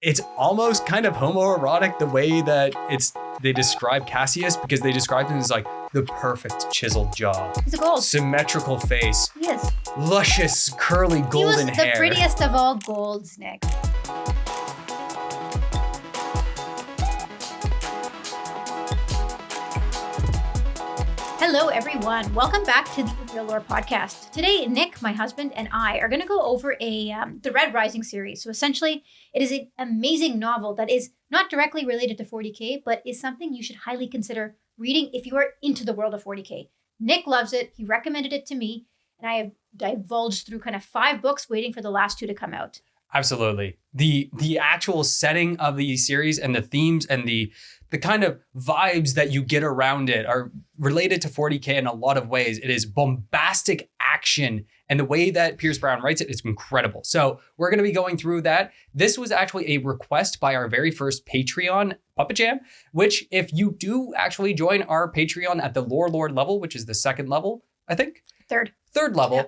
it's almost kind of homoerotic the way that they describe Cassius, because they describe him as like the perfect chiseled jaw. He's a gold. Symmetrical face. Yes. Luscious, curly golden hair. He was the prettiest of all golds, Nick. Hello, everyone. Welcome back to the Inreallore podcast. Today, Nick, my husband, and I are going to go over the Redrising series. So essentially, it is an amazing novel that is not directly related to 40K, but is something you should highly consider reading if you are into the world of 40K. Nick loves it. He recommended it to me, and I have divulged through kind of 5 books waiting for the last 2 to come out. Absolutely. The actual setting of the series and the themes and the kind of vibes that you get around it are related to 40K in a lot of ways. It is bombastic action, and the way that Pierce Brown writes it is incredible. So we're going to be going through that. This was actually a request by our very first Patreon, Puppet Jam, which if you do actually join our Patreon at the Lore Lord level, which is the 2nd level, I think? Third level. Yeah.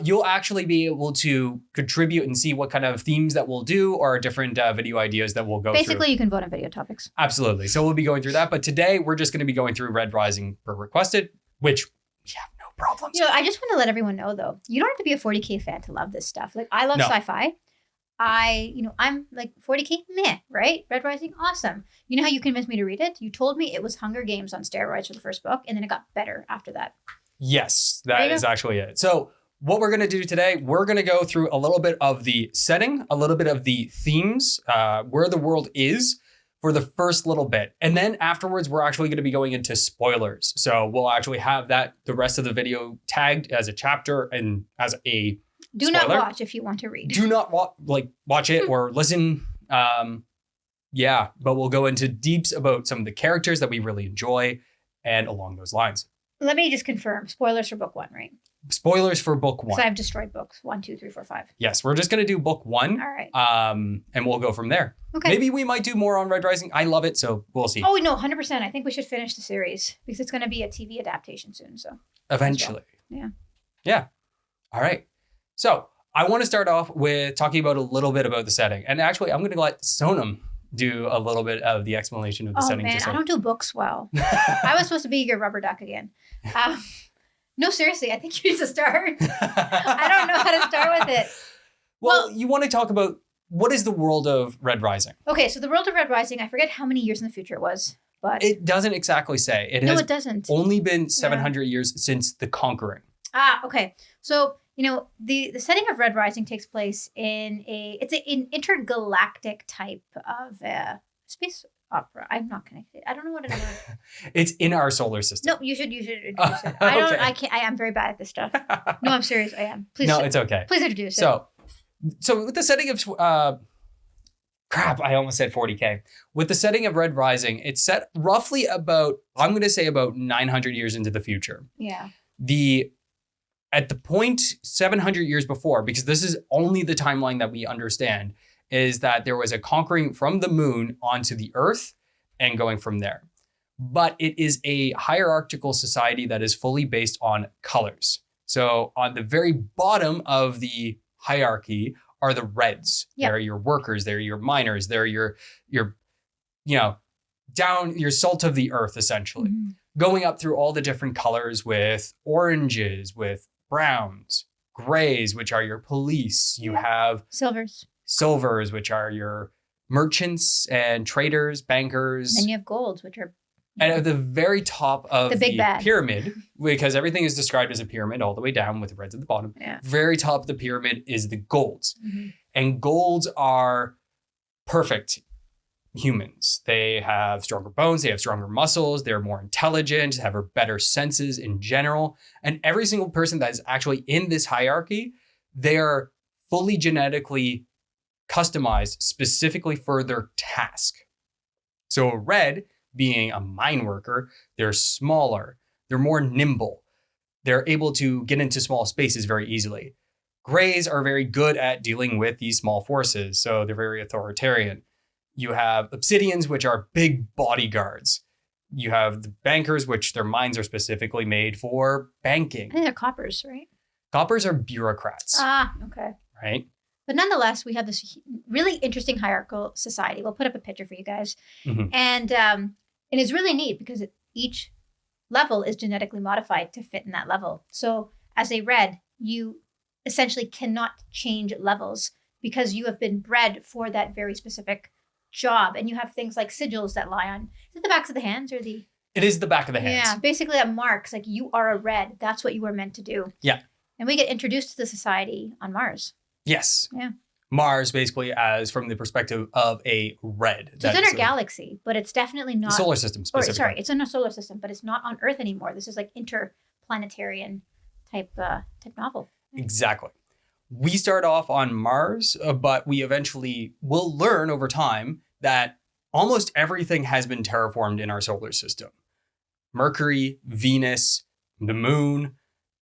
You'll actually be able to contribute and see what kind of themes that we'll do or different video ideas that we'll go through. Basically, you can vote on video topics. Absolutely. So we'll be going through that. But today, we're just going to be going through Redrising per requested, which we have no problems. I just want to let everyone know, though, you don't have to be a 40K fan to love this stuff. Like, I love sci-fi. I'm like 40K, meh, right? Redrising, awesome. You know how you convinced me to read it? You told me it was Hunger Games on steroids for the first book, and then it got better after that. Yes, that is actually it. So what we're going to do today, we're going to go through a little bit of the setting, a little bit of the themes, where the world is for the first little bit. And then afterwards, we're actually going to be going into spoilers. So we'll actually have the rest of the video tagged as a chapter and as a Do spoiler. Not watch if you want to read. Do not watch it or listen. But we'll go into deeps about some of the characters that we really enjoy and along those lines. Let me just confirm, spoilers for book 1, right? Spoilers for book 1. Because I've destroyed books 1, 2, 3, 4, 5. Yes, we're just going to do book 1. All right. And we'll go from there. Okay. Maybe we might do more on Redrising. I love it, so we'll see. Oh, no, 100%. I think we should finish the series because it's going to be a TV adaptation soon. So eventually. Well. Yeah. All right. So I want to start off with talking about a little bit about the setting. And actually, I'm going to let Sonam do a little bit of the explanation of the setting. Oh, man, I don't do books well. I was supposed to be your rubber duck again. No, seriously, I think you need to start. I don't know how to start with it. Well, you want to talk about what is the world of Redrising? Okay, so the world of Redrising, I forget how many years in the future it was, but it doesn't exactly say. It doesn't. Only been 700 years since the Conquering. Okay. So, the setting of Redrising takes place in an intergalactic type of space opera. I'm not connected. I don't know what it is. It's in our solar system. No, you should introduce it. I can't. I am very bad at this stuff. No, I'm serious. I am. Please. No, it's okay. Please introduce it. So with the setting of I almost said 40K. With the setting of Redrising, it's set roughly about 900 years into the future. Yeah. At the point 700 years before, because this is only the timeline that we understand, is that there was a conquering from the moon onto the earth and going from there. But it is a hierarchical society that is fully based on colors. So on the very bottom of the hierarchy are the reds. Yep. They're your workers, they're your miners, they're your down your salt of the earth, essentially. Mm-hmm. Going up through all the different colors with oranges, with browns, grays, which are your police. You have silvers, which are your merchants and traders, bankers. And you have golds, which are... And at the very top of the big bad pyramid, because everything is described as a pyramid all the way down with the reds at the bottom. Yeah. Very top of the pyramid is the golds. Mm-hmm. And golds are perfect humans. They have stronger bones, they have stronger muscles, they're more intelligent, have better senses in general. And every single person that is actually in this hierarchy, they are fully genetically customized specifically for their task. So a red, being a mine worker, they're smaller, they're more nimble, they're able to get into small spaces very easily. Grays are very good at dealing with these small forces, so they're very authoritarian. You have obsidians, which are big bodyguards. You have the bankers, which their minds are specifically made for banking. I think they're coppers, right? Coppers are bureaucrats. Okay. Right? But nonetheless, we have this really interesting hierarchical society. We'll put up a picture for you guys. Mhm. And it's really neat because each level is genetically modified to fit in that level. So as a red, you essentially cannot change levels because you have been bred for that very specific job. And you have things like sigils that lie on, is it the backs of the hands or the... It is the back of the hands. Yeah, basically that marks like you are a red. That's what you were meant to do. Yeah. And we get introduced to the society on Mars. Yes. Yeah. Mars, basically, as from the perspective of a red. So it's in our galaxy, but it's definitely not... solar system, specifically. It's in a solar system, but it's not on Earth anymore. This is like interplanetarian type novel. Exactly. We start off on Mars, but we eventually will learn over time that almost everything has been terraformed in our solar system. Mercury, Venus, the moon,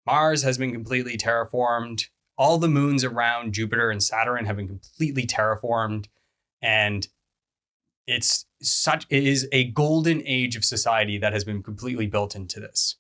Mars has been completely terraformed. All the moons around Jupiter and Saturn have been completely terraformed. And it is a golden age of society that has been completely built into this.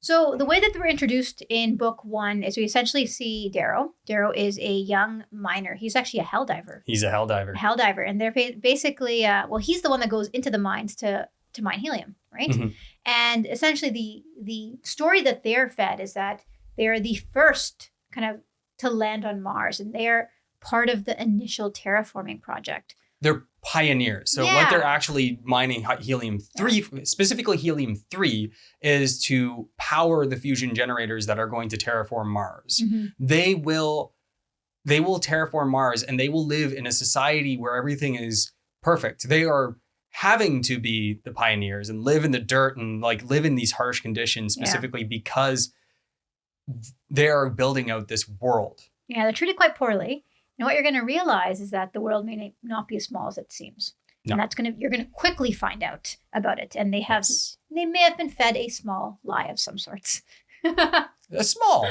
So the way that we're introduced in book 1 is we essentially see Darrow. Darrow is a young miner. He's actually a hell diver. He's a hell diver. A hell diver. And they're basically, he's the one that goes into the mines to mine helium, right? Mhm. And essentially the story that they're fed is that they're the first kind of to land on Mars, and they're part of the initial terraforming project. They're pioneers. So what they're actually mining helium-3, specifically helium-3, is to power the fusion generators that are going to terraform Mars. Mhm. They will terraform Mars, and they will live in a society where everything is perfect. They are having to be the pioneers and live in the dirt and like live in these harsh conditions specifically because they are building out this world. Yeah, they're treated quite poorly. And what you're going to realize is that the world may not be as small as it seems. No. And you're going to quickly find out about it. And they may have been fed a small lie of some sorts. A small,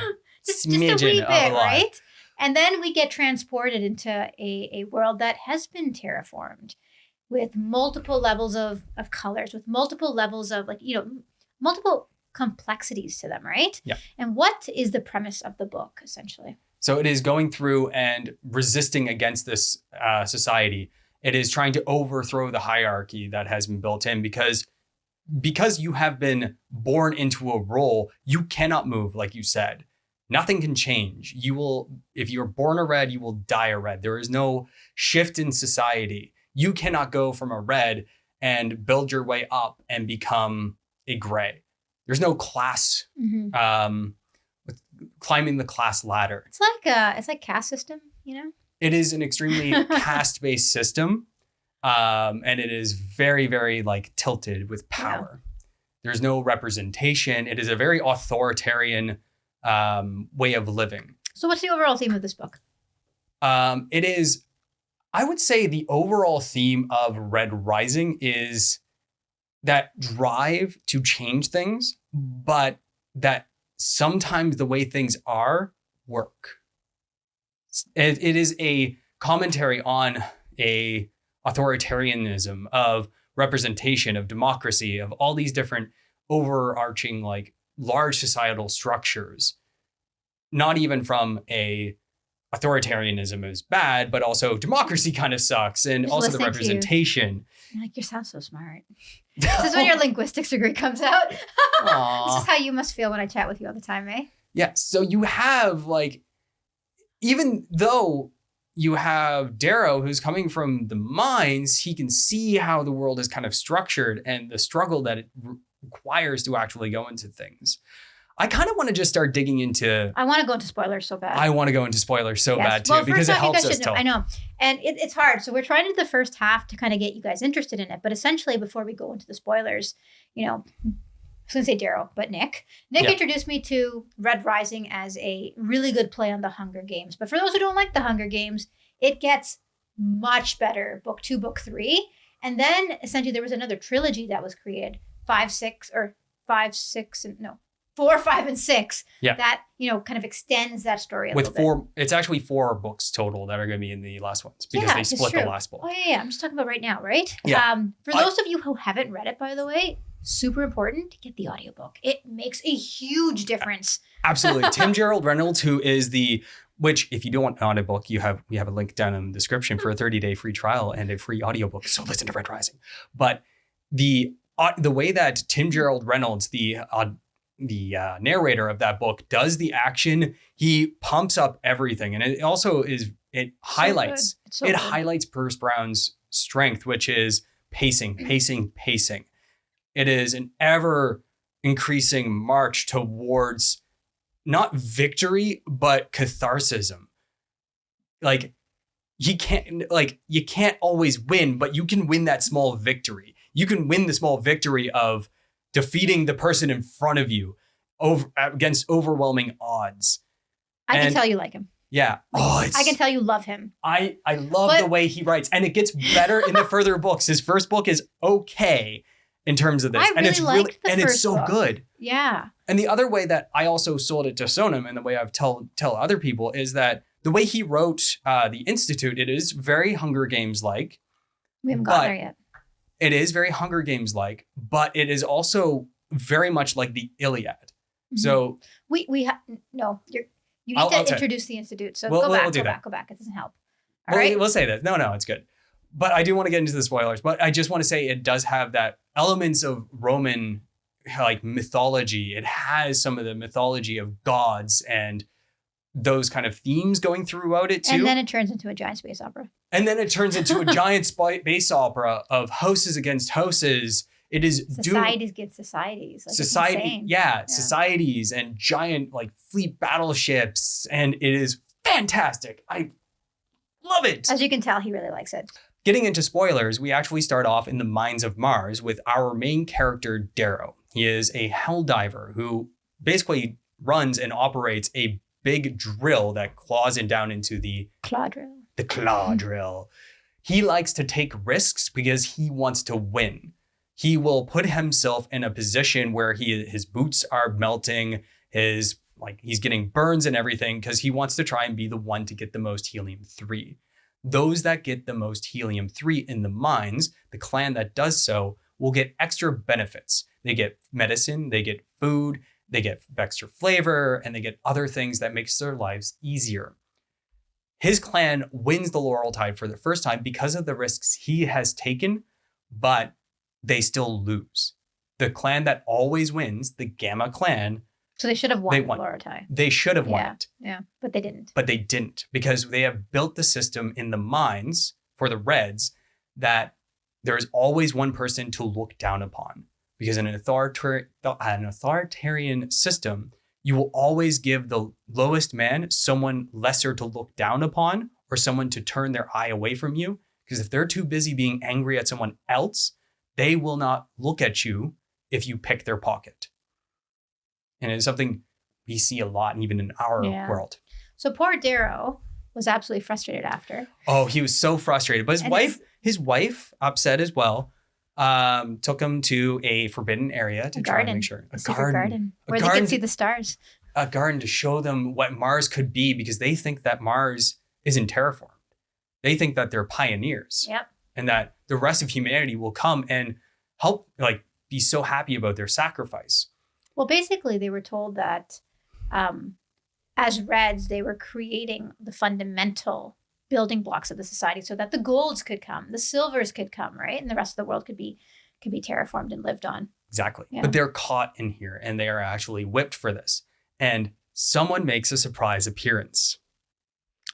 just a wee bit, of a lie. right? And then we get transported into a world that has been terraformed with multiple levels of colors, with multiple levels of multiple complexities to them, right? Yeah. And what is the premise of the book, essentially? So it is going through and resisting against this society. It is trying to overthrow the hierarchy that has been built in because you have been born into a role, you cannot move, like you said. Nothing can change. If you're born a red, you will die a red. There is no shift in society. You cannot go from a red and build your way up and become a gray. There's no class, climbing the class ladder. It's like caste system, you know? It is an extremely caste-based system. And it is very, very like tilted with power. Yeah. There's no representation. It is a very authoritarian way of living. So what's the overall theme of this book? It is, I would say the overall theme of Redrising is that drive to change things, but that sometimes the way things are work. It is a commentary on a authoritarianism of representation, of democracy, of all these different overarching, like large societal structures. Not even from a authoritarianism is bad, but also democracy kind of sucks. And also the representation. You sound so smart. This is when your linguistics degree comes out. This is how you must feel when I chat with you all the time, eh? Yeah. So you have like, even though you have Darrow, who's coming from the mines, he can see how the world is kind of structured and the struggle that it requires to actually go into things. I kind of want to just start digging into... I want to go into spoilers so bad. I want to go into spoilers so bad too, because it helps us tell. I know. And it's hard. So we're trying to do the first half to kind of get you guys interested in it. But essentially, before we go into the spoilers, I was going to say Darrow, but Nick. Nick introduced me to Redrising as a really good play on the Hunger Games. But for those who don't like the Hunger Games, it gets much better. Book 2, Book 3. And then essentially there was another trilogy that was created. 4, 5, and 6. Yeah. That, kind of extends that story a little bit. It's actually 4 books total that are going to be in the last ones because they split the last book. Oh, yeah. I'm just talking about right now, right? Yeah. For those of you who haven't read it, by the way, super important to get the audiobook. It makes a huge difference. Absolutely. Tim Gerald Reynolds, who is the which if you don't want an audiobook, we have a link down in the description for a 30-day free trial and a free audiobook. So listen to Red Rising. But the way that Tim Gerald Reynolds, the narrator of that book, does the action, he pumps up everything. And it also highlights Pierce Brown's strength, which is pacing. It is an ever increasing march towards not victory, but catharsism. Like you can't always win, but you can win that small victory. You can win the small victory of defeating the person in front of you against overwhelming odds. I can tell you like him. Yeah. I can tell you love him. I love the way he writes, and it gets better in the further books. His first book is okay in terms of this. It's so good. Yeah. And the other way that I also sold it to Sonam, and the way I've tell other people, is that the way he wrote The Institute, it is very Hunger Games-like. We haven't gotten there yet. It is very Hunger Games-like, but it is also very much like the Iliad. Mm-hmm. So you need to introduce The Institute. So go back. It doesn't help. All right. We'll say that. No, it's good. But I do want to get into the spoilers. But I just want to say it does have that elements of Roman mythology. It has some of the mythology of gods and those kind of themes going throughout it too. And then it turns into a giant space opera. Of houses against houses. It is societies against societies. Societies and giant fleet battleships, and it is fantastic. I love it. As you can tell, he really likes it. Getting into spoilers, we actually start off in the mines of Mars with our main character, Darrow. He is a hell diver who basically runs and operates a big drill that claws it down into the claw drill. The claw drill. He likes to take risks because he wants to win. He will put himself in a position where his boots are melting, he's getting burns and everything because he wants to try and be the one to get the most helium-3. Those that get the most helium-3 in the mines, the clan that does so, will get extra benefits. They get medicine, they get food, they get extra flavor, and they get other things that makes their lives easier. His clan wins the Laurel Tide for the first time because of the risks he has taken, but they still lose. The clan that always wins, the Gamma clan. So they should have won the Laurel Tide. They should have won it. Yeah, but they didn't. But they didn't because they have built the system in the mines for the Reds that there is always one person to look down upon. Because in an authoritarian system, you will always give the lowest man someone lesser to look down upon or someone to turn their eye away from you. Because if they're too busy being angry at someone else, they will not look at you if you pick their pocket. And it's something we see a lot, even in our world. So poor Darrow was absolutely frustrated after. Oh, he was so frustrated. But his wife, upset as well, took him to a forbidden area to try and make sure. A garden. Where they could see the stars. A garden to show them what Mars could be because they think that Mars isn't terraformed. They think that they're pioneers. Yep. And that the rest of humanity will come and help, be so happy about their sacrifice. Well, basically, they were told that as Reds, they were creating the fundamental building blocks of the society so that the golds could come, the silvers could come, right? And the rest of the world could be terraformed and lived on. Exactly. Yeah. But they're caught in here and they are actually whipped for this. And someone makes a surprise appearance.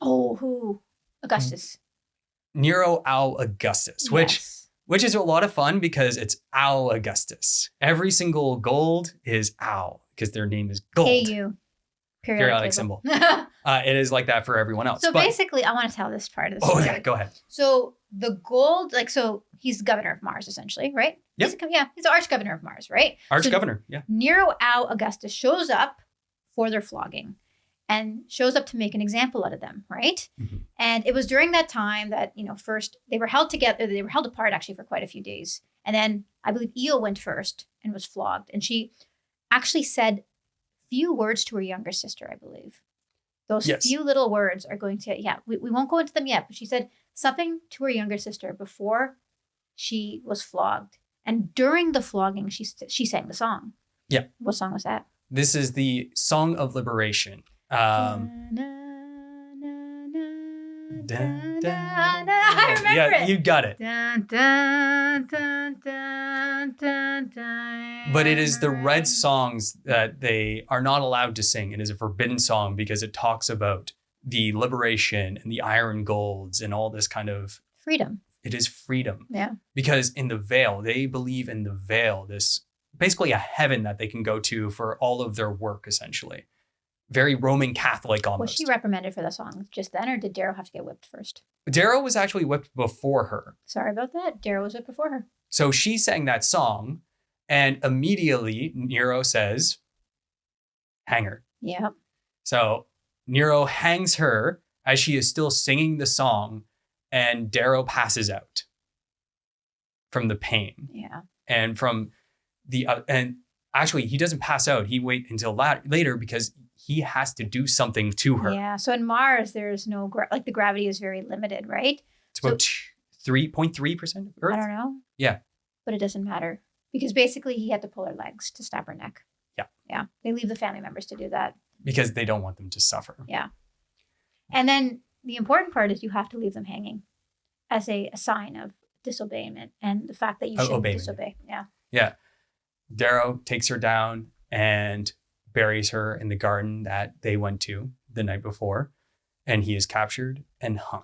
Oh, who? Augustus. Nero Al Augustus, which is a lot of fun because it's Al Augustus. Every single gold is Al because their name is gold. KU. Periodic symbol. It is like that for everyone else. So basically, I want to tell this part of the story. Oh yeah, go ahead. So the gold, he's governor of Mars essentially, right? Yep. He's the arch-governor of Mars, right? Arch-governor, yeah. Nero Al Augustus shows up for their flogging and shows up to make an example out of them, right? Mm-hmm. And it was during that time that, first they were held together, they were held apart actually for quite a few days. And then I believe Eo went first and was flogged. And she actually said few words to her younger sister, I believe. Those few little words are going to, we won't go into them yet, but she said something to her younger sister before she was flogged. And during the flogging, she sang the song. Yeah. What song was that? This is the Song of Liberation. Dun, dun, I remember yeah, it. you got it. Dun, dun, dun, dun, dun, dun, But it is the red songs that they are not allowed to sing. It is a forbidden song because it talks about the liberation and the iron golds and all this kind of freedom. It is freedom. Yeah. Because in the veil, they believe in the veil, this basically a heaven that they can go to for all of their work, essentially. Very Roman Catholic almost. Was she reprimanded for the song just then, or did Darrow have to get whipped first? Darrow was actually whipped before her. Sorry about that. Darrow was whipped before her. So she sang that song, and immediately Nero says, hang her. Yep. So Nero hangs her as she is still singing the song, and Darrow passes out from the pain. Yeah. And from the and actually he doesn't pass out. He wait until later because he has to do something to her. Yeah. So in Mars, there's no the gravity is very limited, right? It's about 3.3% of Earth. I don't know. Yeah. But it doesn't matter because basically he had to pull her legs to stab her neck. Yeah. Yeah. They leave the family members to do that. Because they don't want them to suffer. Yeah. And then the important part is you have to leave them hanging as a sign of disobeyment and the fact that you shouldn't disobey. Yeah. Yeah. Darrow takes her down and buries her in the garden that they went to the night before. And he is captured and hung.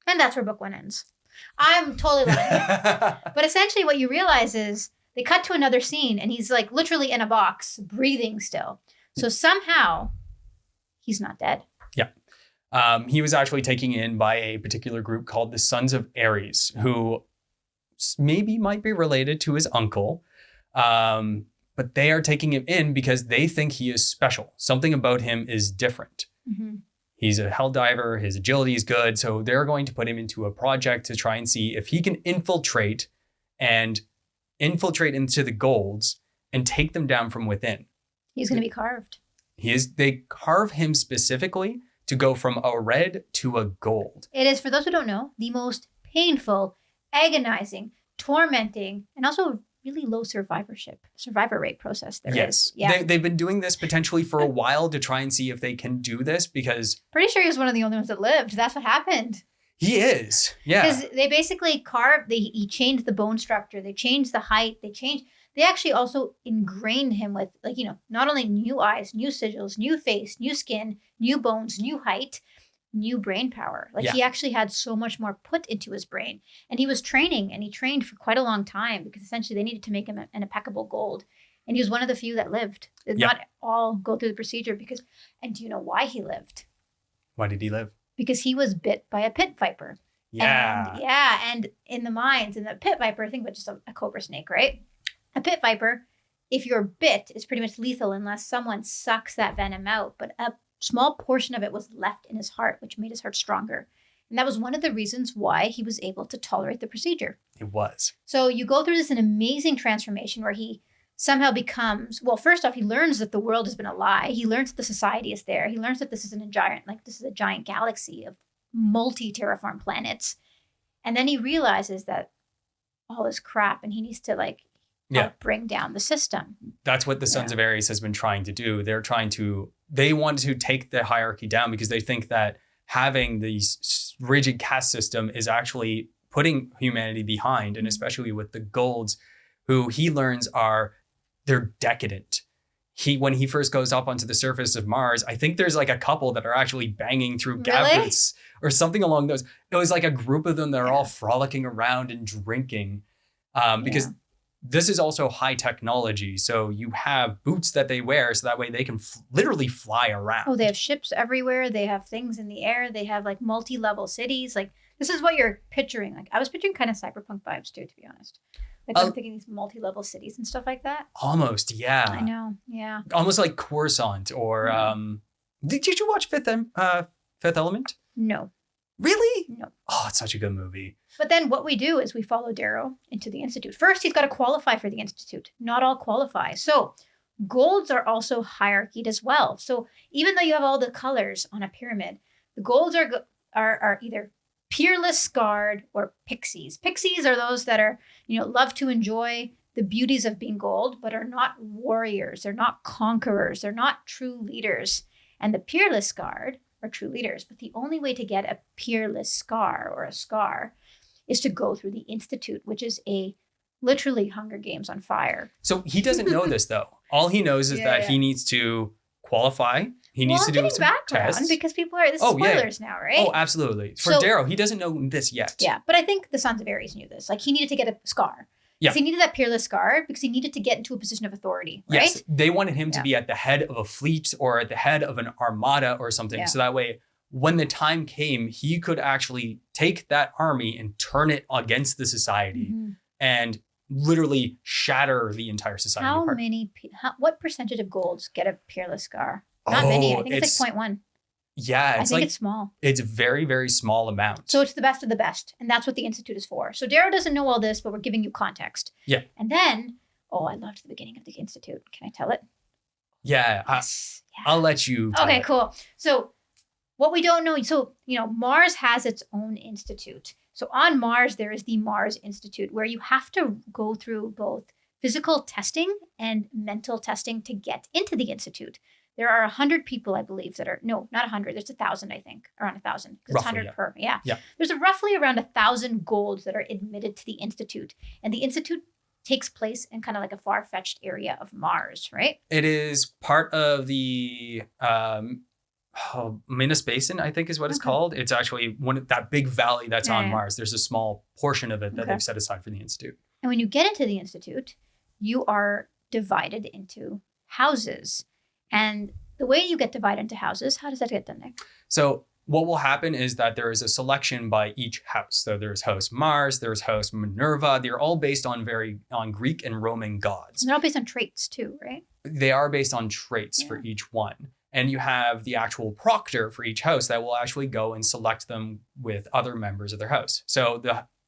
And that's where book one ends. I'm totally lying. But essentially what you realize is they cut to another scene and he's like literally in a box, breathing still. So somehow he's not dead. Yeah. He was actually taken in by a particular group called the Sons of Ares, who maybe might be related to his uncle. But they are taking him in because they think he is special. Something about him is different. Mm-hmm. He's a hell diver. His agility is good. So they're going to put him into a project to try and see if he can infiltrate into the golds and take them down from within. He's going to be carved. They carve him specifically to go from a red to a gold. It is, for those who don't know, the most painful, agonizing, tormenting, and also really low survivor rate process there is. Yeah. They've been doing this potentially for a while to try and see if they can do this because... Pretty sure he was one of the only ones that lived. That's what happened. He is. Yeah. Because they basically he changed the bone structure. They changed the height. They actually also ingrained him with not only new eyes, new sigils, new face, new skin, new bones, new height, new brain power. He actually had so much more put into his brain. And he was training, and he trained for quite a long time because essentially they needed to make him an impeccable gold. And he was one of the few that lived. Did not all go through the procedure and do you know why he lived? Why did he live? Because he was bit by a pit viper. Yeah. And in the mines, and the pit viper, think about just a cobra snake, right? A pit viper, if you're bit, is pretty much lethal unless someone sucks that venom out. But a small portion of it was left in his heart, which made his heart stronger. And that was one of the reasons why he was able to tolerate the procedure. It was. So you go through an amazing transformation where he somehow becomes, well, first off, he learns that the world has been a lie. He learns that the society is there. He learns that this is a giant galaxy of multi-terraform planets. And then he realizes that all is crap and he needs to help bring down the system. That's what the Sons of Ares has been trying to do. They want to take the hierarchy down because they think that having these rigid caste system is actually putting humanity behind, and especially with the golds, who he learns they're decadent. When he first goes up onto the surface of Mars, I think there's a couple that are actually banging through gap boots or something along those. It was a group of them that are all frolicking around and drinking because this is also high technology. So you have boots that they wear so that way they can literally fly around. Oh, they have ships everywhere. They have things in the air. They have multi-level cities. This is what you're picturing. I was picturing kind of cyberpunk vibes too, to be honest. I'm thinking these multi-level cities and stuff like that. Almost, yeah. I know, yeah. Almost like Coruscant or... Did you watch Fifth Element? No. Really? No. Oh, it's such a good movie. But then what we do is we follow Darrow into the Institute. First, he's got to qualify for the Institute. Not all qualify. So golds are also hierarchied as well. So even though you have all the colors on a pyramid, the golds are either peerless scarred or pixies. Pixies are those that are, love to enjoy the beauties of being gold, but are not warriors. They're not conquerors. They're not true leaders. And the peerless scarred are true leaders. But the only way to get a peerless scar or a scar is to go through the Institute, which is a literally Hunger Games on fire. So he doesn't know this though. All he knows is that he needs to qualify. He needs to do some background tests. because people are, this is spoilers now, right? Oh, absolutely. For Darrow, he doesn't know this yet. Yeah, but I think the Sons of Ares knew this. Like, he needed to get a scar. Yeah. He needed that peerless scar because he needed to get into a position of authority, right? Yes, they wanted him to be at the head of a fleet or at the head of an armada or something. Yeah. So that way, when the time came, he could actually take that army and turn it against the society and literally shatter the entire society. What percentage of golds get a peerless scar? Not many. I think it's like 0.1. Yeah, I think it's small. It's a very, very small amount. So it's the best of the best. And that's what the Institute is for. So Darrow doesn't know all this, but we're giving you context. Yeah. And then, I loved the beginning of the Institute. Can I tell it? Yeah. Yes. I'll let you tell it. Cool. So what we don't know, Mars has its own institute. So on Mars, there is the Mars Institute, where you have to go through both physical testing and mental testing to get into the Institute. There are 100 people, I believe, that are, no, not 100. There's 1,000, I think, around 1,000. Because it's 100 per. Yeah. There's roughly around 1,000 golds that are admitted to the Institute. And the Institute takes place in kind of like a far-fetched area of Mars, right? It is part of the Minas Basin, I think is what it's called. It's actually that big valley that's on Mars. There's a small portion of it that they've set aside for the Institute. And when you get into the Institute, you are divided into houses. And the way you get divided into houses, how does that get done, Nick? So what will happen is that there is a selection by each house. So there's house Mars, there's house Minerva. They're all based on Greek and Roman gods. And they're all based on traits too, right? They are based on traits for each one. And you have the actual proctor for each house that will actually go and select them with other members of their house. So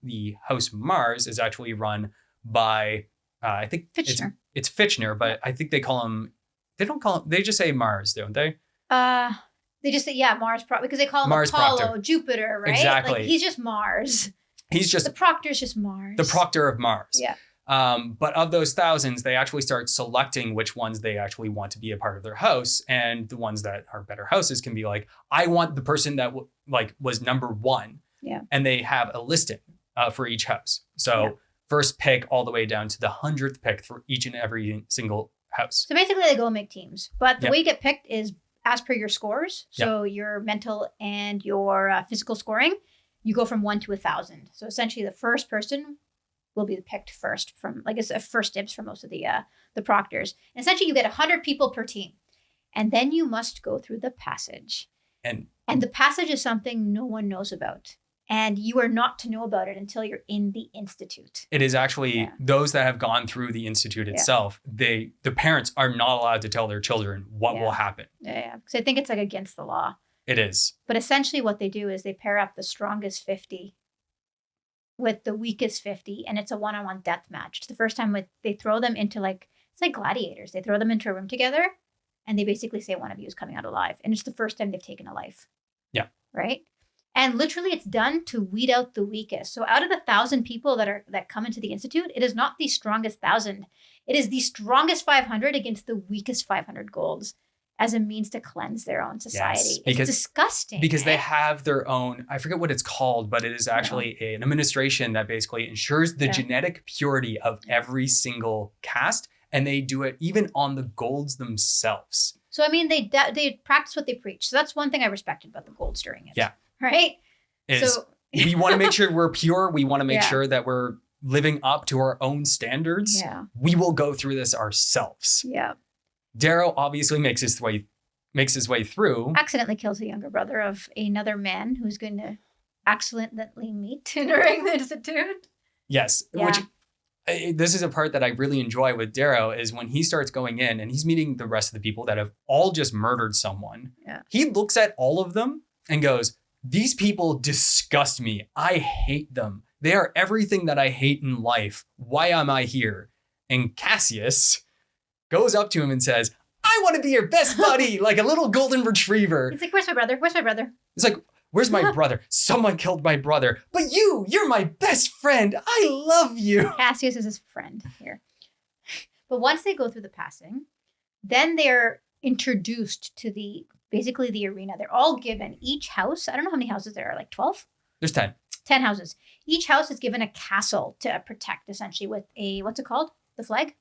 the house Mars is actually run by, I think Fitchner. It's Fitchner, but I think they just say Mars, don't they? They just say, Mars, because they call him Mars Apollo, Proctor. Jupiter, right? Exactly. Like, he's just Mars. The proctor's just Mars. The proctor of Mars. Yeah. But of those thousands, they actually start selecting which ones they actually want to be a part of their house. And the ones that are better houses can be like, I want the person that was number one. Yeah. And they have a listing for each house. So first pick all the way down to the 100th pick for each and every single house. So basically they go and make teams. But the way you get picked is as per your scores. So your mental and your physical scoring, you go from 1 to 1,000. So essentially the first person will be picked first from, it's a first dibs for most of the proctors. And essentially you get 100 people per team. And then you must go through the passage. And the passage is something no one knows about. And you are not to know about it until you're in the Institute. It is actually those that have gone through the Institute itself. The parents are not allowed to tell their children what will happen. Yeah. Because I think it's against the law. It is. But essentially what they do is they pair up the strongest 50 with the weakest 50, and it's a one-on-one death match. It's the first time they throw them into it's like gladiators. They throw them into a room together, and they basically say one of you is coming out alive. And it's the first time they've taken a life. Yeah. Right? And literally it's done to weed out the weakest. So out of the 1,000 people that come into the Institute, it is not the strongest 1,000. It is the strongest 500 against the weakest 500 golds as a means to cleanse their own society. Yes, it's disgusting. Because they have their own, I forget what it's called, but it is actually an administration that basically ensures the genetic purity of every single caste. And they do it even on the golds themselves. So, I mean, they practice what they preach. So that's one thing I respected about the golds during it. Yeah. Right? We want to make sure we're pure. We want to make sure that we're living up to our own standards. Yeah. We will go through this ourselves. Yeah. Darrow obviously makes his way through. Accidentally kills the younger brother of another man who's going to accidentally meet during the Institute. Yes. Yeah. Which this is a part that I really enjoy with Darrow is when he starts going in and he's meeting the rest of the people that have all just murdered someone. Yeah. He looks at all of them and goes, these people disgust me. I hate them. They are everything that I hate in life. Why am I here? And Cassius goes up to him and says, I want to be your best buddy, like a little golden retriever. He's like, where's my brother? Where's my brother? He's like, where's my brother? Someone killed my brother. But you're my best friend. I love you. Cassius is his friend here. But once they go through the passing, then they're introduced to basically the arena. They're all given each house. I don't know how many houses there are, like 12? There's 10. 10 houses. Each house is given a castle to protect, essentially, with a, what's it called? The flag?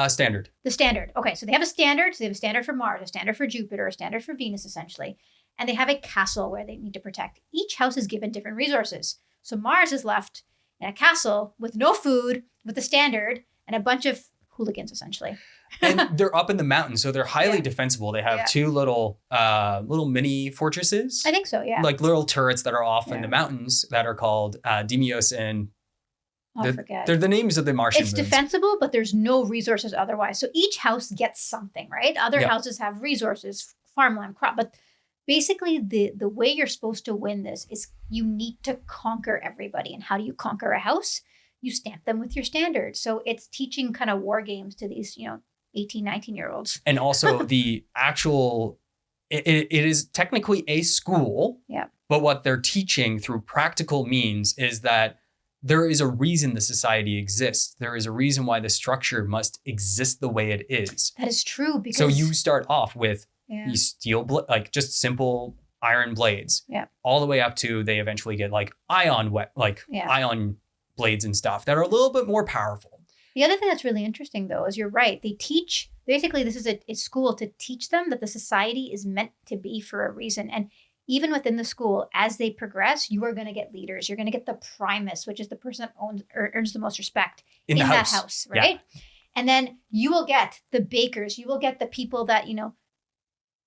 Standard. The standard. Okay, so they have a standard. So they have a standard for Mars, a standard for Jupiter, a standard for Venus, essentially. And they have a castle where they need to protect. Each house is given different resources. So Mars is left in a castle with no food, with a standard, and a bunch of hooligans, essentially. And they're up in the mountains, so they're highly Yeah. defensible. They have Yeah. two little mini fortresses. I think so, yeah. Like little turrets that are off in Yeah. the mountains that are called Demios and I forget. they're the names of the Martian It's moons. defensible, but there's no resources otherwise. So each house gets something, right? Other Yeah. houses have resources, farmland, crop. But basically, the way you're supposed to win this is you need to conquer everybody. And how do you conquer a house? You stamp them with your standard. So it's teaching kind of war games to these, 18, 19-year-olds. And also the actual, it is technically a school. Yeah. But what they're teaching through practical means is that there is a reason the society exists. There is a reason why the structure must exist the way it is. That is true because So you start off with yeah. these steel, like just simple iron blades. Yeah. All the way up to they eventually get like ion ion blades and stuff that are a little bit more powerful. The other thing that's really interesting, though, is you're right. They teach, basically, this is a school to teach them that the society is meant to be for a reason. And even within the school, as they progress, you are going to get leaders. You're going to get the primus, which is the person that owns or earns the most respect in that house, right? Yeah. And then you will get the bakers. You will get the people that,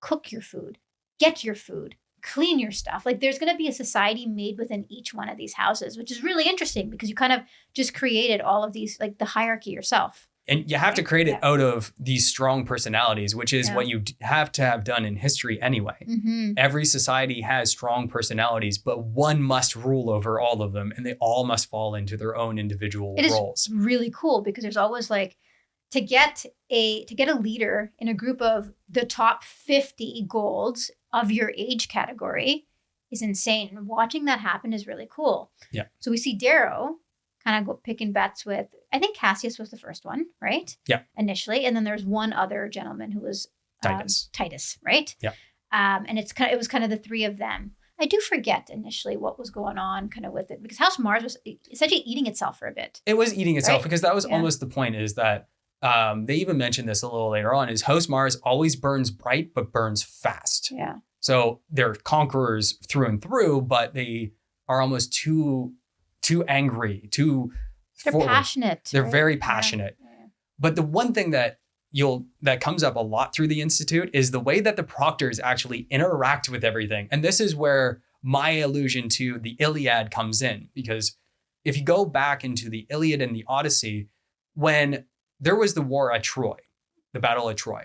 cook your food, get your food, clean your stuff. Like there's going to be a society made within each one of these houses, which is really interesting because you kind of just created all of these, like the hierarchy yourself. And you have to create it out of these strong personalities, which is what you have to have done in history anyway. Mm-hmm. Every society has strong personalities, but one must rule over all of them, and they all must fall into their own individual roles. It is really cool because there's always like to get a leader in a group of the top 50 golds of your age category is insane. And watching that happen is really cool. Yeah. So we see Darrow kind of picking bets with, I think Cassius was the first one, right? Yeah. Initially. And then there's one other gentleman who was Titus, right? Yeah. And it was kind of the three of them. I do forget initially what was going on kind of with it because House Mars was essentially eating itself for a bit. It was eating itself because that was almost the point is that they even mentioned this a little later on is House Mars always burns bright, but burns fast. Yeah. So they're conquerors through and through, but they are almost too angry, they're forward. Passionate. They're right? very passionate. Yeah. But the one thing that comes up a lot through the Institute is the way that the proctors actually interact with everything. And this is where my allusion to the Iliad comes in, because if you go back into the Iliad and the Odyssey, when there was the war at Troy, the Battle of Troy,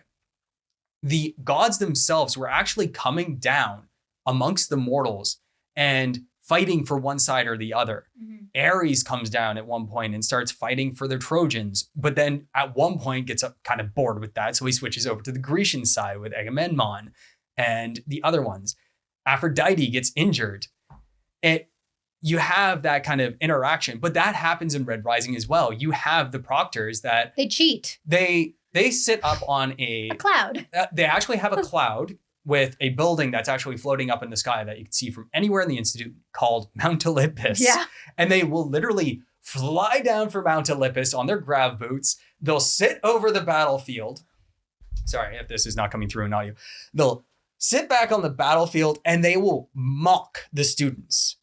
the gods themselves were actually coming down amongst the mortals and fighting for one side or the other. Mm-hmm. Ares comes down at one point and starts fighting for the Trojans, but then at one point gets kind of bored with that. So he switches over to the Grecian side with Agamemnon and the other ones. Aphrodite gets injured. You have that kind of interaction, but that happens in Red Rising as well. You have the proctors that they cheat. They sit up on a cloud. They actually have a cloud with a building that's actually floating up in the sky that you can see from anywhere in the Institute called Mount Olympus. Yeah. And they will literally fly down from Mount Olympus on their grav boots. They'll sit over the battlefield. Sorry if this is not coming through in audio. They'll sit back on the battlefield and they will mock the students.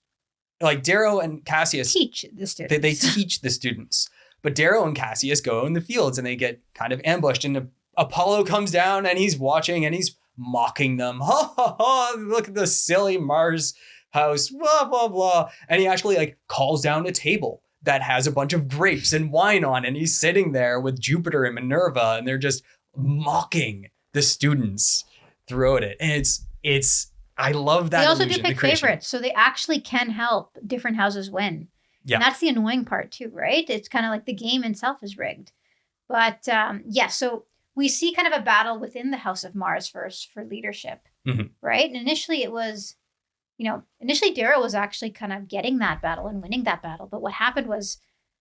Like Darrow and Cassius teach the students. They teach the students. But Darrow and Cassius go in the fields and they get kind of ambushed. And Apollo comes down and he's watching and he's mocking them. Ha ha ha, look at the silly Mars house, blah, blah, blah. And he actually calls down a table that has a bunch of grapes and wine on. And he's sitting there with Jupiter and Minerva and they're just mocking the students throughout it. And it's I love that. They also do pick favorites, so they actually can help different houses win. Yeah. And that's the annoying part too, right? It's kind of like the game itself is rigged. But so we see kind of a battle within the House of Mars first for leadership, right? And initially it was, Darrow was actually kind of getting that battle and winning that battle. But what happened was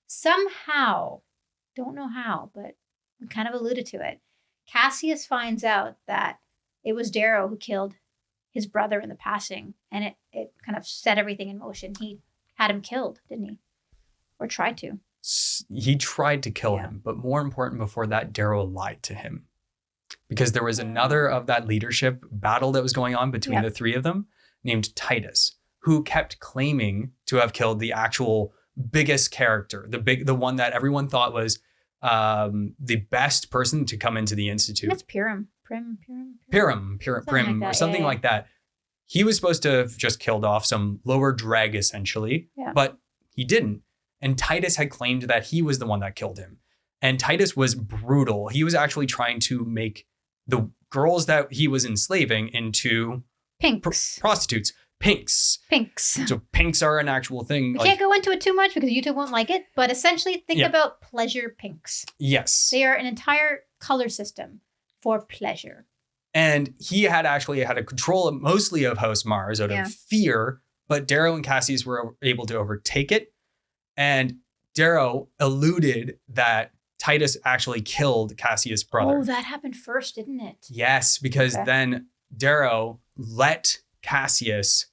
somehow, don't know how, but we kind of alluded to it, Cassius finds out that it was Darrow who killed his brother in the passing, and it kind of set everything in motion. He had him killed, didn't he? Or tried to. He tried to kill him, but more important, before that, Darrow lied to him. Because there was another of that leadership battle that was going on between the three of them, named Titus, who kept claiming to have killed the actual biggest character, the one that everyone thought was the best person to come into the Institute. That's Pyram. Something like that. He was supposed to have just killed off some lower dreg, essentially, but he didn't. And Titus had claimed that he was the one that killed him. And Titus was brutal. He was actually trying to make the girls that he was enslaving into prostitutes. Pinks. So pinks are an actual thing. I can't go into it too much because YouTube won't like it, but essentially think about pleasure pinks. Yes. They are an entire color system for pleasure. And he had actually had a control mostly of House Mars out of fear, but Darrow and Cassius were able to overtake it. And Darrow alluded that Titus actually killed Cassius' brother. Oh, that happened first, didn't it? Yes, because then Darrow let Cassius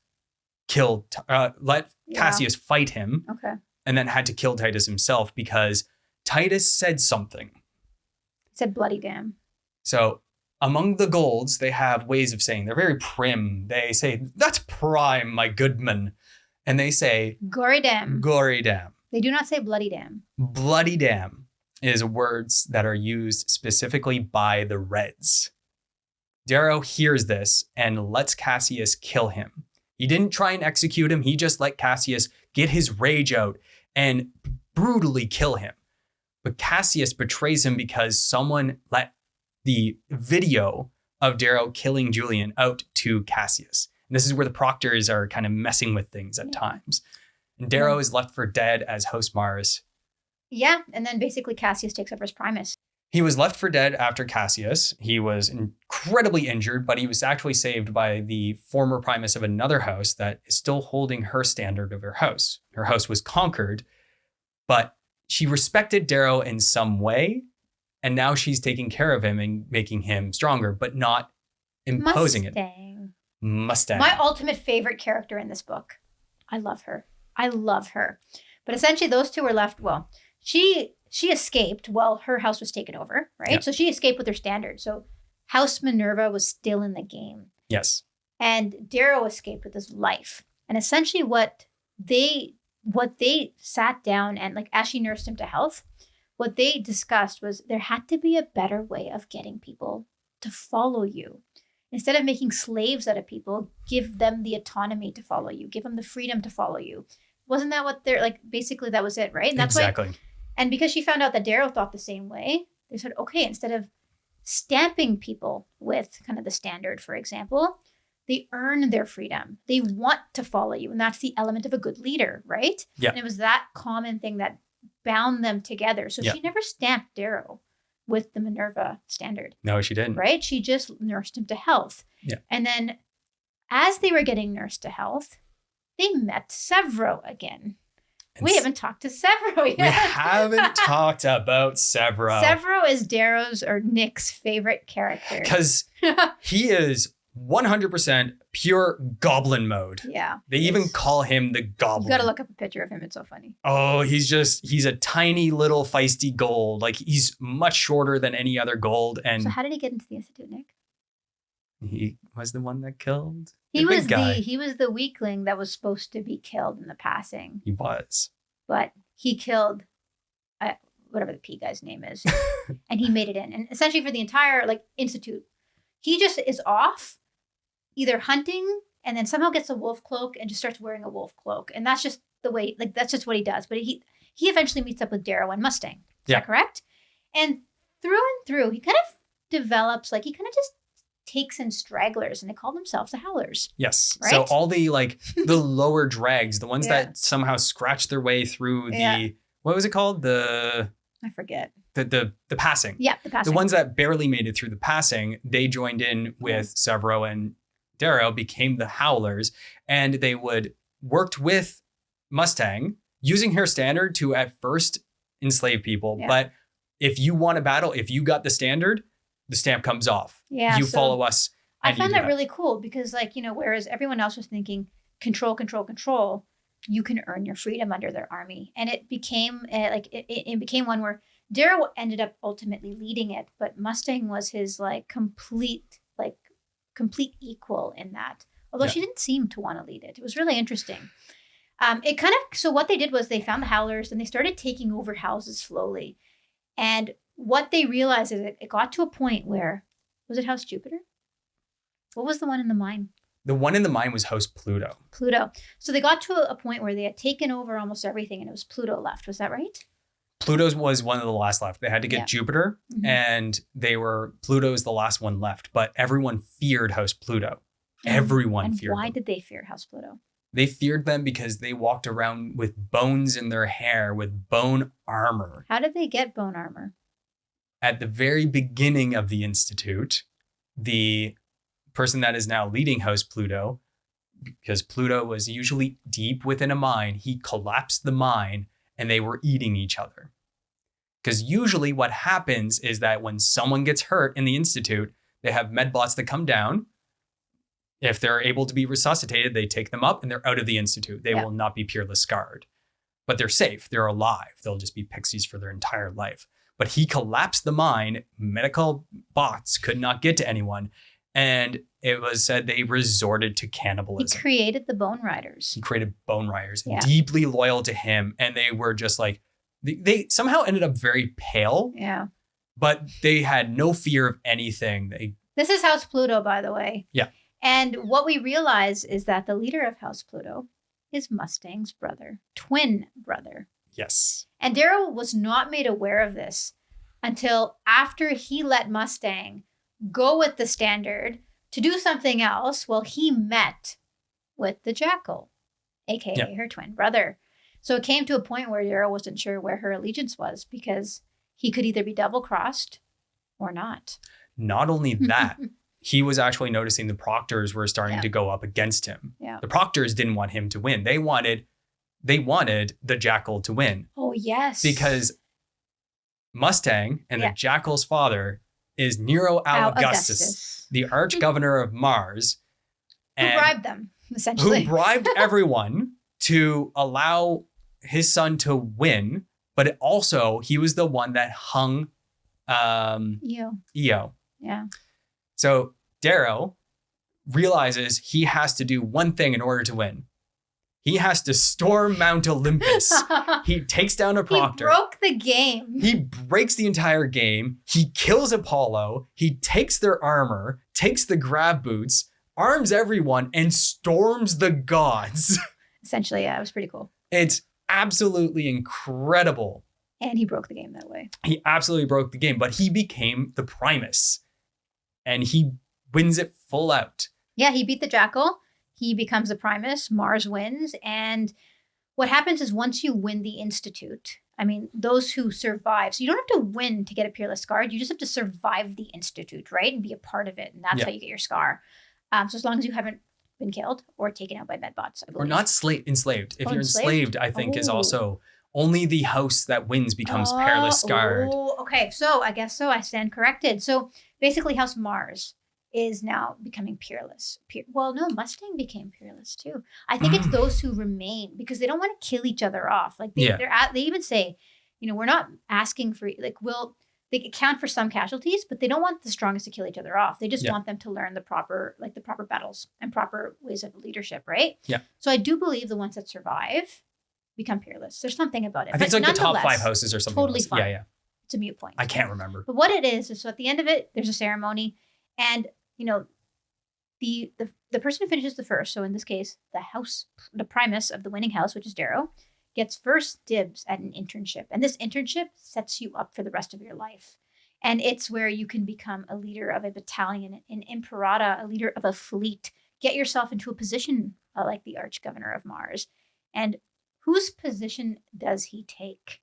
Cassius fight him. Okay. And then had to kill Titus himself because Titus said something. He said bloody damn. So among the Golds, they have ways of saying, they're very prim. They say, that's prime, my goodman. And they say, gory damn. Gory damn. They do not say bloody damn. Bloody damn is words that are used specifically by the Reds. Darrow hears this and lets Cassius kill him. He didn't try and execute him. He just let Cassius get his rage out and brutally kill him. But Cassius betrays him because someone let the video of Darrow killing Julian out to Cassius. And this is where the proctors are kind of messing with things at times. And Darrow is left for dead as Host Mars. Yeah, and then basically Cassius takes over as Primus. He was left for dead after Cassius. He was incredibly injured, but he was actually saved by the former Primus of another house that is still holding her standard of her house. Her house was conquered, but she respected Darrow in some way, and now she's taking care of him and making him stronger, but not imposing it. Mustang. My ultimate favorite character in this book. I love her. But essentially those two were left, well, she escaped while her house was taken over, right? Yeah. So she escaped with her standard. So House Minerva was still in the game. Yes. And Darrow escaped with his life. And essentially what they sat down and, like, as she nursed him to health, what they discussed was there had to be a better way of getting people to follow you. Instead of making slaves out of people, give them the autonomy to follow you. Give them the freedom to follow you. Wasn't that what they're, like, basically that was it, right? And that's exactly. And because she found out that Darrow thought the same way, they said, okay, instead of stamping people with kind of the standard, for example, they earn their freedom. They want to follow you. And that's the element of a good leader, right? Yeah. And it was that common thing that bound them together. So she never stamped Darrow with the Minerva standard. No, she didn't. Right? She just nursed him to health. Yeah. And then as they were getting nursed to health, they met Severo again. And we haven't talked to Severo yet. We haven't talked about Severo. Severo is Darrow's or Nick's favorite character. Because he is 100% pure goblin mode. Yeah. They even call him the goblin. You gotta look up a picture of him. It's so funny. Oh, he's a tiny little feisty gold. Like, he's much shorter than any other gold. And so how did he get into the Institute, Nick? He was the one that killed. He was the weakling that was supposed to be killed in the passing. He was. But he killed whatever the P guy's name is. And he made it in. And essentially for the entire, like, Institute, he just is off either hunting and then somehow gets a wolf cloak and just starts wearing a wolf cloak. And that's just the way, like, that's just what he does. But he eventually meets up with Darrow and Mustang. Is that correct? And through, he kind of develops, like, he kind of just takes in stragglers, and they call themselves the Howlers. Yes. Right? So all the, like, the lower dregs, the ones that somehow scratch their way through the, what was it called? I forget. The passing. Yeah, the passing. The ones that barely made it through the passing, they joined in with Severo and Darrow, became the Howlers, and they worked with Mustang, using her standard to at first enslave people. Yeah. But if you want a battle, if you got the standard, the stamp comes off. Yeah, you follow us. I And you found do that really cool because, like, whereas everyone else was thinking control, control, control, you can earn your freedom under their army. And it became it became one where Darrow ended up ultimately leading it, but Mustang was his complete equal in that. Although she didn't seem to want to lead it. It was really interesting. So what they did was they found the Howlers and they started taking over houses slowly. And what they realized is it got to a point where, was it House Jupiter? What was the one in the mine? The one in the mine was House Pluto. Pluto. So they got to a point where they had taken over almost everything and it was Pluto left. Was that right? Pluto's was one of the last left. They had to get Jupiter and Pluto's the last one left, but everyone feared House Pluto. Everyone feared why them. did they fear House Pluto? They feared them because they walked around with bones in their hair, with bone armor. How did they get bone armor? At the very beginning of the Institute, the person that is now leading House Pluto, because Pluto was usually deep within a mine, he collapsed the mine and they were eating each other. Because usually what happens is that when someone gets hurt in the Institute, they have medbots that come down. If they're able to be resuscitated, they take them up and they're out of the Institute. They will not be peerless scarred, but they're safe. They're alive. They'll just be pixies for their entire life. But he collapsed the mine. Medical bots could not get to anyone. And it was said they resorted to cannibalism. He created the Bone Riders. He created Bone Riders, deeply loyal to him. And they were just like, they somehow ended up very pale. Yeah. But they had no fear of anything. This is House Pluto, by the way. Yeah. And what we realize is that the leader of House Pluto is Mustang's brother, twin brother. Yes. And Darrow was not made aware of this until after he let Mustang go with the Standard to do something else while he met with the Jackal, aka her twin brother. So it came to a point where Darrow wasn't sure where her allegiance was because he could either be double-crossed or not. Not only that, he was actually noticing the Proctors were starting to go up against him. Yeah. The Proctors didn't want him to win. They wanted the Jackal to win. Oh, yes. Because Mustang and the Jackal's father is Nero Augustus, the arch-governor of Mars. Who bribed them, essentially. Who bribed everyone to allow his son to win, but also he was the one that hung Eo. Yeah. So Darrow realizes he has to do one thing in order to win. He has to storm Mount Olympus. He takes down a Proctor. He broke the game. He breaks the entire game. He kills Apollo. He takes their armor, takes the grab boots, arms everyone, and storms the gods. Essentially, yeah, it was pretty cool. It's absolutely incredible. And he broke the game that way. He absolutely broke the game, but he became the Primus. And he wins it full out. Yeah, he beat the Jackal. He becomes the Primus. Mars wins. And what happens is once you win the Institute, I mean, those who survive, so you don't have to win to get a Peerless Guard. You just have to survive the Institute, right? And be a part of it. And that's how you get your scar. So as long as you haven't been killed or taken out by medbots, I believe. Or not enslaved. If you're enslaved, I think is also only the house that wins becomes Peerless Scarred. Oh, okay. So I guess so. I stand corrected. So basically House Mars is now becoming peerless. Well, no, Mustang became peerless too. I think it's those who remain because they don't want to kill each other off. Like they even say, we're not asking for they account for some casualties, but they don't want the strongest to kill each other off. They just want them to learn the proper battles and proper ways of leadership, right? Yeah. So I do believe the ones that survive become peerless. There's something about it. I think it's like the top 5 houses or something. Totally else. fine. Yeah. It's a mute point. I can't remember. But what it is so at the end of it, there's a ceremony, and the person who finishes the first, so in this case, the Primus of the winning house, which is Darrow, gets first dibs at an internship. And this internship sets you up for the rest of your life. And it's where you can become a leader of a battalion, an imperata, a leader of a fleet, get yourself into a position like the Arch-Governor of Mars. And whose position does he take?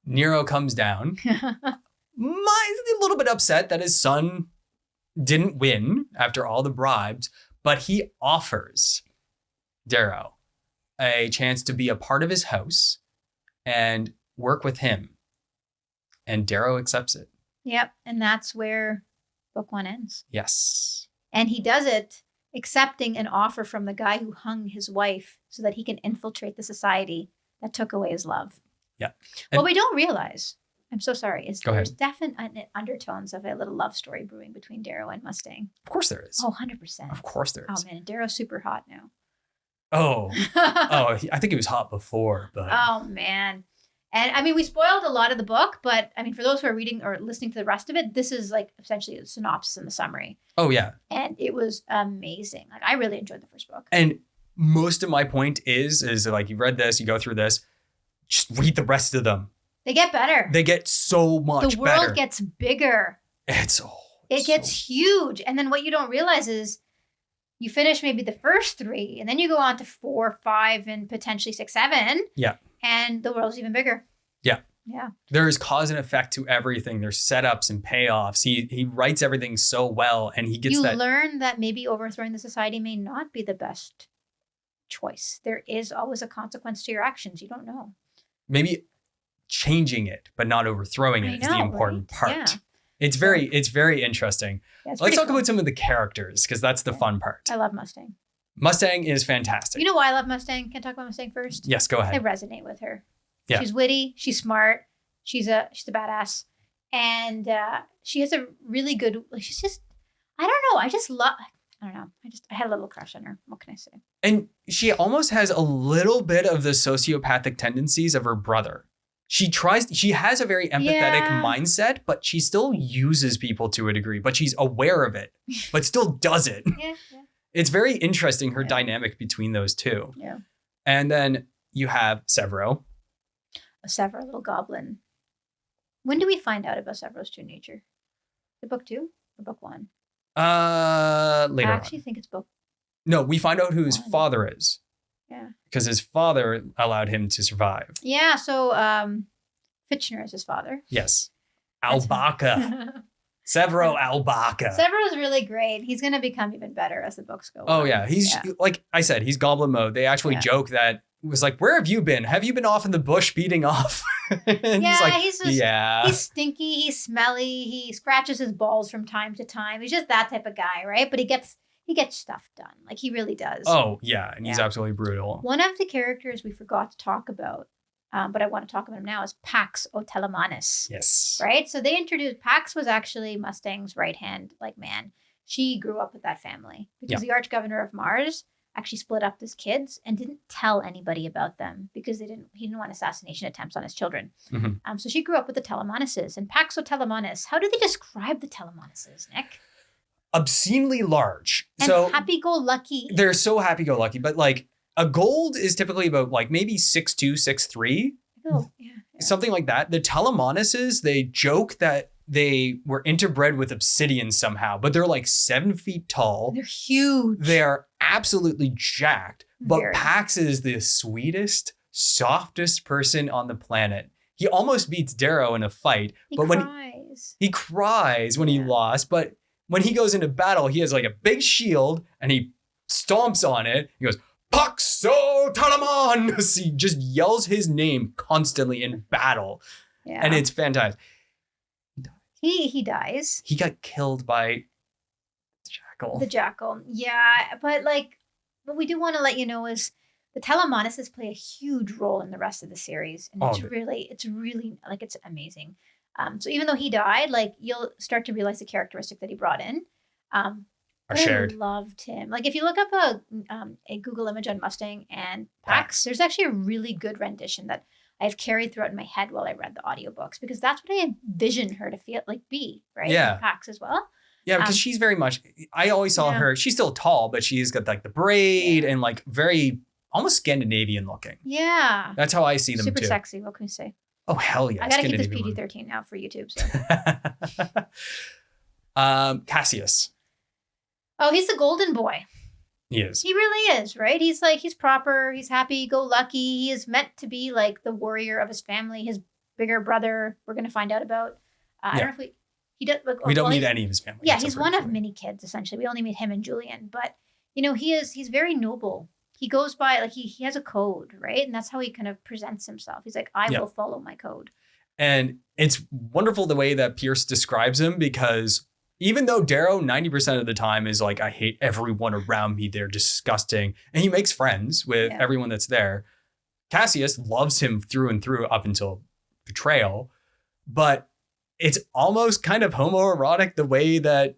Nero comes down. He's a little bit upset that his son didn't win after all the bribes, but he offers Darrow a chance to be a part of his house and work with him. And Darrow accepts it. Yep. And that's where book 1 ends. Yes. And he does it accepting an offer from the guy who hung his wife so that he can infiltrate the society that took away his love. Yeah. What we don't realize, I'm so sorry, is Go there's ahead. definite undertones of a little love story brewing between Darrow and Mustang. Of course there is. Oh, 100%. Of course there Oh, is. man. Darrow's super hot now. Oh, I think he was hot before, but Oh, man. And I mean, we spoiled a lot of the book, but I mean, for those who are reading or listening to the rest of it, this is like essentially a synopsis and the summary. oh yeah. And it was amazing. Like, I really enjoyed the first book. And most of my point is like, you read this, you go through this, just read the rest of them. They get better. They get so much the world better. gets bigger. It gets huge. And then what you don't realize is you finish maybe the first 3, and then you go on to 4, 5, and potentially 6, 7. Yeah. And the world's even bigger. Yeah. Yeah. There is cause and effect to everything. There's setups and payoffs. He writes everything so well, and he gets You that. learn that maybe overthrowing the society may not be the best choice. There is always a consequence to your actions. You don't know. Maybe changing it, but not overthrowing it is the important part. Yeah. It's very interesting. Yeah, it's Let's pretty talk cool. about some of the characters, because that's the fun part. I love Mustang. Mustang is fantastic. You know why I love Mustang? Can I talk about Mustang first? Yes, go I ahead. resonate with her. Yeah. She's witty. She's smart. She's a badass, and she has a really good. She's just. I don't know. I just love. I don't know. I had a little crush on her. What can I say? And she almost has a little bit of the sociopathic tendencies of her brother. She has a very empathetic mindset, but she still uses people to a degree, but she's aware of it, but still does it. Yeah. It's very interesting, her Yeah. dynamic between those two. Yeah. And then you have Severo. A Severo, little goblin. When do we find out about Severo's true nature? The book 2 or book 1? Later I on. actually think it's book. No, we find out who his One. father is. Yeah. Because his father allowed him to survive. Yeah. So Fitchner is his father. Yes. That's- Albaca. Severo Albaca. Severo's really great. He's going to become even better as the books go Oh, on. yeah. He's, like I said, he's goblin mode. They actually Yeah. joke that it was like, where have you been? Have you been off in the bush beating off? And Yeah, he's like, he's just- yeah. He's stinky. He's smelly. He scratches his balls from time to time. He's just that type of guy, right? But he gets stuff done. Like, he really does. Oh, yeah. And he's Yeah. absolutely brutal. One of the characters we forgot to talk about, but I want to talk about him now, is Pax Otelemanis. Yes. Right? So they introduced, Pax was actually Mustang's right-hand, like, man. She grew up with that family because the Arch-Governor of Mars actually split up his kids and didn't tell anybody about them because he didn't want assassination attempts on his children. Mhm. So she grew up with the Telemonises. And Pax Otelemanis, how do they describe the Telemonises, Nick? Obscenely large. And So happy-go-lucky. they're so happy-go-lucky, but like a gold is typically about like maybe 6'2", 6'3", Oh, yeah. something like that. The Telemonises, they joke that they were interbred with obsidian somehow, but they're like 7 feet tall. They're huge. They are absolutely jacked. But Very. Pax is the sweetest, softest person on the planet. He almost beats Darrow in a fight, He but cries. he cries when he Yeah. lost. But when he goes into battle, he has like a big shield and he stomps on it. He goes, Paxo Talaman! He just yells his name constantly in battle. Yeah. And it's fantastic. He dies. He got killed by Jackal. The jackal. Yeah. But like, what we do want to let you know is the Telemonises play a huge role in the rest of the series. And it's really like, it's amazing. So even though he died, like, you'll start to realize the characteristic that he brought in. Are But shared. I loved him. Like, if you look up a Google image on Mustang and Pax, there's actually a really good rendition that I've carried throughout in my head while I read the audiobooks, because that's what I envisioned her to feel like be, right? Yeah. Pax as well. Yeah, because she's very much, I always saw her, she's still tall, but she's got like the braid and like very almost Scandinavian looking. Yeah. That's how I see them Super too. sexy. What can we say? Oh, hell yeah. I gotta keep this Scandinavian PG-13 now for YouTube. So. Cassius. Oh, he's the golden boy. He is. He really is, right? He's proper. He's happy-go-lucky. He is meant to be like the warrior of his family. His bigger brother, we're going to find out about. I don't know if he does. Like, We don't meet any of his family. Yeah, except he's for one his of family. many kids, essentially. We only meet him and Julian. But, he's very noble. He goes by, like, he has a code, right? And that's how he kind of presents himself. He's like, I will follow my code. And it's wonderful the way that Pierce describes him, because even though Darrow 90% of the time is like, I hate everyone around me, they're disgusting, and he makes friends with everyone that's there, Cassius loves him through and through up until Betrayal, but it's almost kind of homoerotic the way that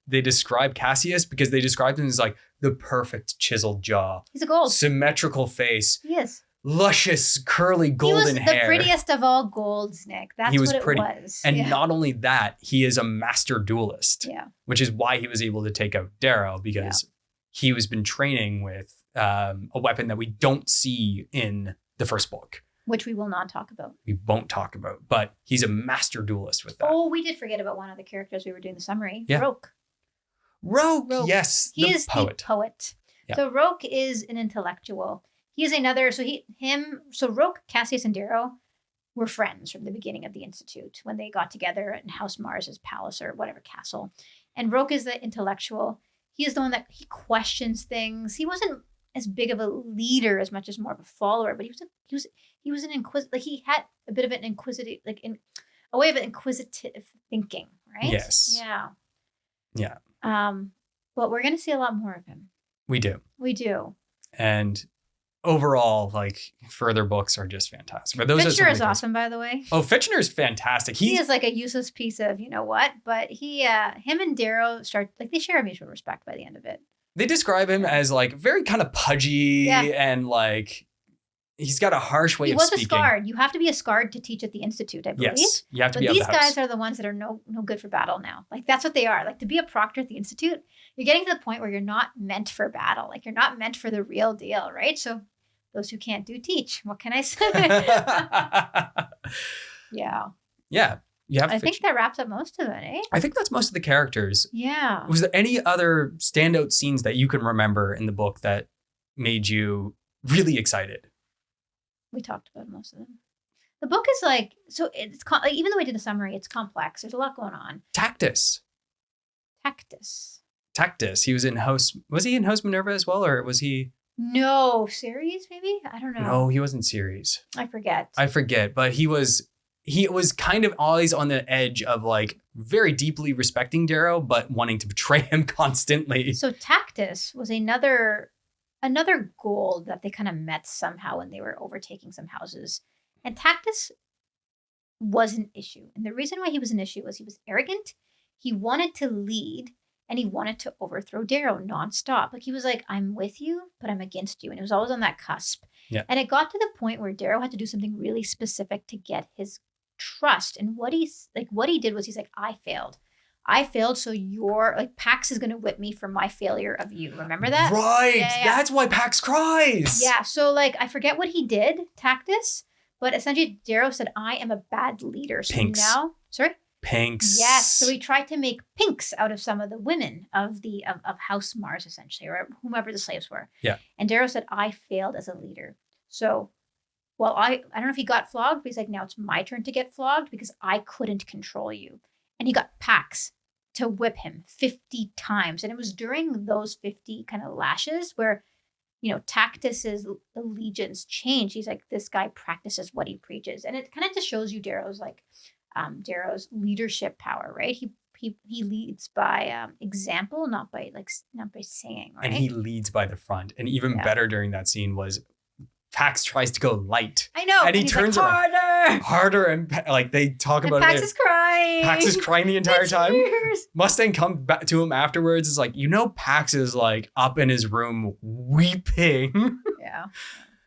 they describe Cassius, because they describe him as like the perfect chiseled jaw. He's a gold. Symmetrical face. He is. Luscious, curly, golden hair. He was the prettiest of all golds, Nick. That's what it was. And not only that, he is a master duelist. Yeah. Which is why he was able to take out Darrow, because he has been training with a weapon that we don't see in the first book. Which we will not talk about. We won't talk about, but he's a master duelist with that. Oh, we did forget about one of the characters we were doing the summary. Yeah. Roke, yes. He is poet. the poet. Yeah. So Roke is an intellectual. He is another, so Roke, Cassius, and Darrow were friends from the beginning of the Institute when they got together in House Mars's palace or whatever castle. And Roke is the intellectual. He is the one that he questions things. He wasn't as big of a leader as much as more of a follower, but he was an inquisitive, like he had a bit of an inquisitive, a way of inquisitive thinking, right? Yes. Yeah. Yeah. But we're going to see a lot more of him. We do. And overall, like, further books are just fantastic. But those Fitchner is awesome, by the way. Oh, Fitchner is fantastic. He is like a useless piece of you know what, but him and Darrow they share a mutual respect by the end of it. They describe him as like very kind of pudgy and like he's got a harsh way of speaking. He was a Scard. You have to be a Scard to teach at the Institute, I believe. Yes, you have to be But out of the these house. guys are the ones that are no good for battle now. Like that's what they are. Like to be a proctor at the Institute, you're getting to the point where you're not meant for battle. Like you're not meant for the real deal, right? So those who can't do teach. What can I say? Yeah. Yeah. I think that wraps up most of it, eh? I think that's most of the characters. Yeah. Was there any other standout scenes that you can remember in the book that made you really excited? We talked about most of them. The book is like, so it's even though we did the summary, it's complex. There's a lot going on. Tactus. He was in House. Was he in House Minerva as well, or was he? No, series maybe? I don't know. No, he wasn't series. I forget, but he was kind of always on the edge of like very deeply respecting Darrow, but wanting to betray him constantly. So Tactus was another gold that they kind of met somehow when they were overtaking some houses. And Tactus was an issue. And the reason why he was an issue was he was arrogant. He wanted to lead and he wanted to overthrow Darrow nonstop. Like he was like, I'm with you, but I'm against you. And it was always on that cusp. Yeah. And it got to the point where Darrow had to do something really specific to get his trust. And what he did was he's like, I failed, so you're like Pax is gonna whip me for my failure of you. Remember that? Right. Yeah. That's why Pax cries. Yeah. So like I forget what he did, Tactus, but essentially Darrow said, I am a bad leader. So Pinks. Pinks. Yes. So he tried to make pinks out of some of the women of House Mars, essentially, or whomever the slaves were. Yeah. And Darrow said, I failed as a leader. So I don't know if he got flogged, but he's like, now it's my turn to get flogged because I couldn't control you. And he got Pax to whip him 50 times. And it was during those 50 kind of lashes where, Tactus's allegiance changed. He's like, this guy practices what he preaches. And it kind of just shows you Darrow's leadership power, right? He leads by example, not by saying, right? And he leads by the front. And even better during that scene was Pax tries to go light. I know. And he turns like, harder. And like they talk about Pax it. is crying. Pax is crying the entire time. Tears. Mustang comes back to him afterwards. It's like, Pax is like up in his room weeping. Yeah.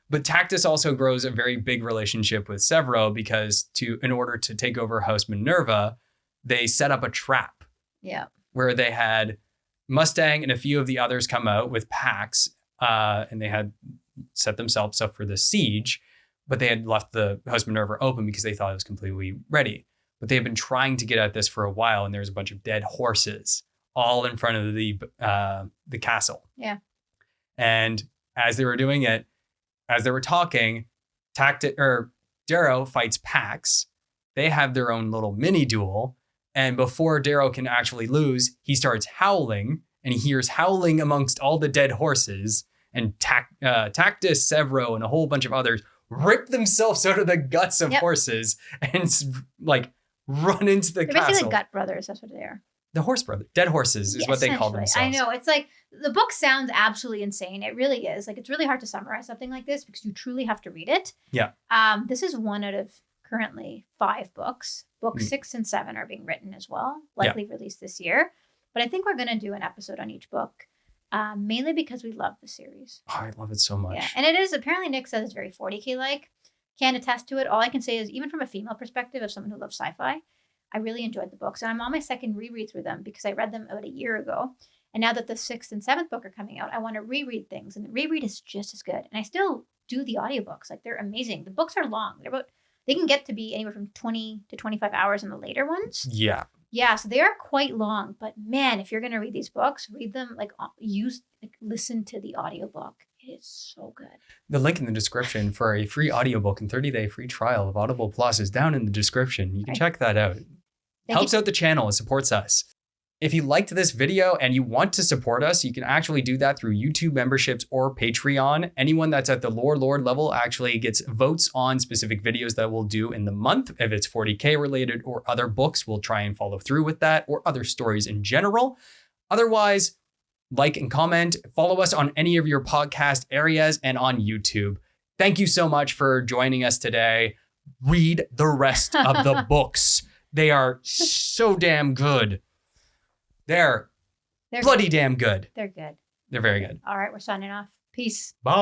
But Tactus also grows a very big relationship with Severo because in order to take over House Minerva, they set up a trap. Yeah. Where they had Mustang and a few of the others come out with Pax, and they had set themselves up for the siege, but they had left the House Minerva open because they thought it was completely ready. But they had been trying to get at this for a while, and there was a bunch of dead horses all in front of the castle. Yeah. And as they were doing it, as they were talking, Darrow fights Pax. They have their own little mini duel. And before Darrow can actually lose, he starts howling, and he hears howling amongst all the dead horses. And Tactus, Severo, and a whole bunch of others rip themselves out of the guts of horses and like run into the castle. They're basically gut brothers. That's what they are. The Horse Brothers. Dead Horses is what they call Essentially. themselves. I know. It's like the book sounds absolutely insane. It really is. Like it's really hard to summarize something like this because you truly have to read it. Yeah. This is one out of currently 5 books. Books 6 and 7 are being written as well, likely released this year. But I think we're going to do an episode on each book, mainly because we love the series. Oh, I love it so much. Yeah, and it is, apparently Nick says it's very 40K like. Can't attest to it. All I can say is, even from a female perspective of someone who loves sci-fi, I really enjoyed the books. And I'm on my second reread through them because I read them about a year ago. And now that the 6th and 7th book are coming out, I want to reread things. And the reread is just as good. And I still do the audiobooks. Like, they're amazing. The books are long. They can get to be anywhere from 20 to 25 hours in the later ones. Yeah. Yeah, so they are quite long. But man, if you're going to read these books, read them, listen to the audiobook. It is so good. The link in the description for a free audiobook and 30-day free trial of Audible Plus is down in the description. You can check that out. Helps out the channel. It supports us. If you liked this video and you want to support us, you can actually do that through YouTube memberships or Patreon. Anyone that's at the Lore Lord level actually gets votes on specific videos that we'll do in the month. If it's 40K related or other books, we'll try and follow through with that, or other stories in general. Otherwise, like and comment, follow us on any of your podcast areas and on YouTube. Thank you so much for joining us today. Read the rest of the books. They are so damn good. They're bloody good. damn good. They're good. They're very good. All right, we're signing off. Peace. Bye.